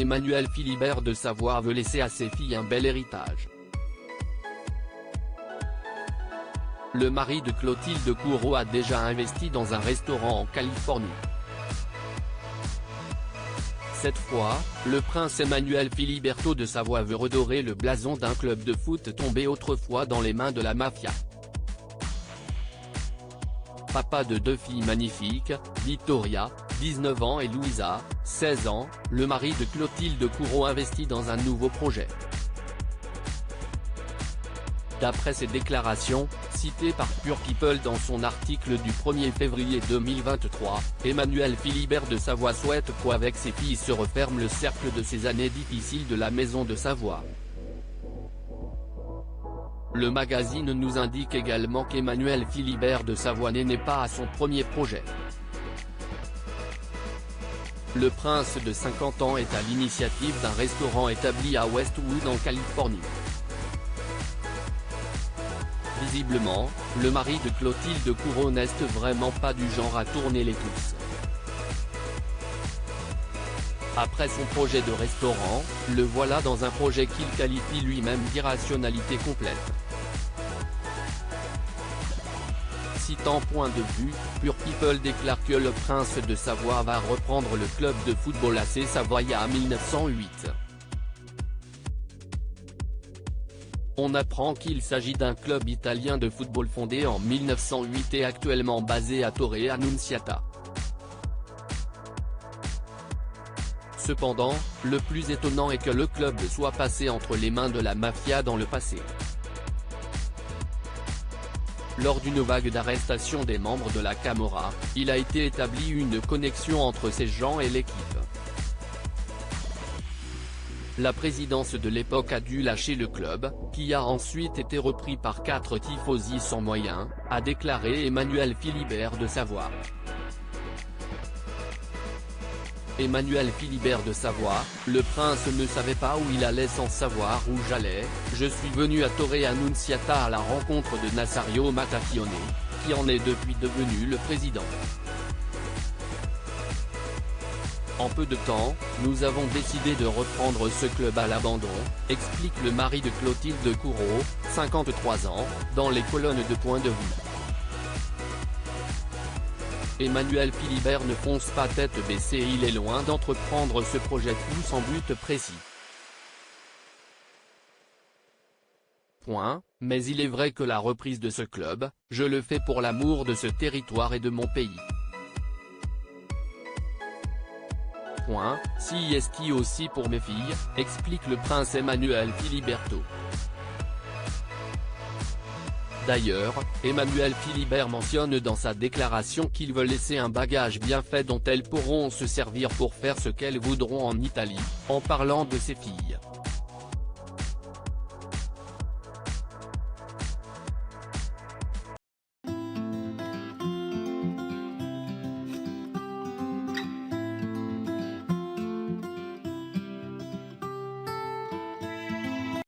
Emmanuel Philibert de Savoie veut laisser à ses filles un bel héritage. Le mari de Clotilde Courreau a déjà investi dans un restaurant en Californie. Cette fois, le prince Emmanuel Filiberto de Savoie veut redorer le blason d'un club de foot tombé autrefois dans les mains de la mafia. Papa de deux filles magnifiques, Vittoria, 19 ans et Louisa, 16 ans, le mari de Clotilde Courreau investit dans un nouveau projet. D'après ses déclarations, citées par Pure People dans son article du 1er février 2023, Emmanuel Philibert de Savoie souhaite qu'avec ses filles se referme le cercle de ces années difficiles de la maison de Savoie. Le magazine nous indique également qu'Emmanuel Philibert de Savoie n'est pas à son premier projet. Le prince de 50 ans est à l'initiative d'un restaurant établi à Westwood en Californie. Visiblement, le mari de Clotilde Courreau n'est vraiment pas du genre à tourner les pouces. Après son projet de restaurant, le voilà dans un projet qu'il qualifie lui-même d'irrationalité complète. Citant Point de vue, Pure People déclare que le prince de Savoie va reprendre le club de football AC Savoia en 1908. On apprend qu'il s'agit d'un club italien de football fondé en 1908 et actuellement basé à Torre Annunziata. Cependant, le plus étonnant est que le club soit passé entre les mains de la mafia dans le passé. Lors d'une vague d'arrestation des membres de la Camorra, il a été établi une connexion entre ces gens et l'équipe. La présidence de l'époque a dû lâcher le club, qui a ensuite été repris par 4 tifosi sans moyens, a déclaré Emmanuel Philibert de Savoie. Emmanuel Philibert de Savoie, le prince ne savait pas où il allait sans savoir où j'allais, je suis venu à Torre Annunziata à la rencontre de Nazario Mattacchione, qui en est depuis devenu le président. En peu de temps, nous avons décidé de reprendre ce club à l'abandon, explique le mari de Clotilde Courreau, 53 ans, dans les colonnes de Point de vue. Emmanuel Philibert ne fonce pas tête baissée et il est loin d'entreprendre ce projet fou sans but précis. Mais il est vrai que la reprise de ce club, je le fais pour l'amour de ce territoire et de mon pays. Si est aussi pour mes filles, explique le prince Emmanuel Filiberto. D'ailleurs, Emmanuel Philibert mentionne dans sa déclaration qu'il veut laisser un bagage bien fait dont elles pourront se servir pour faire ce qu'elles voudront en Italie, en parlant de ses filles.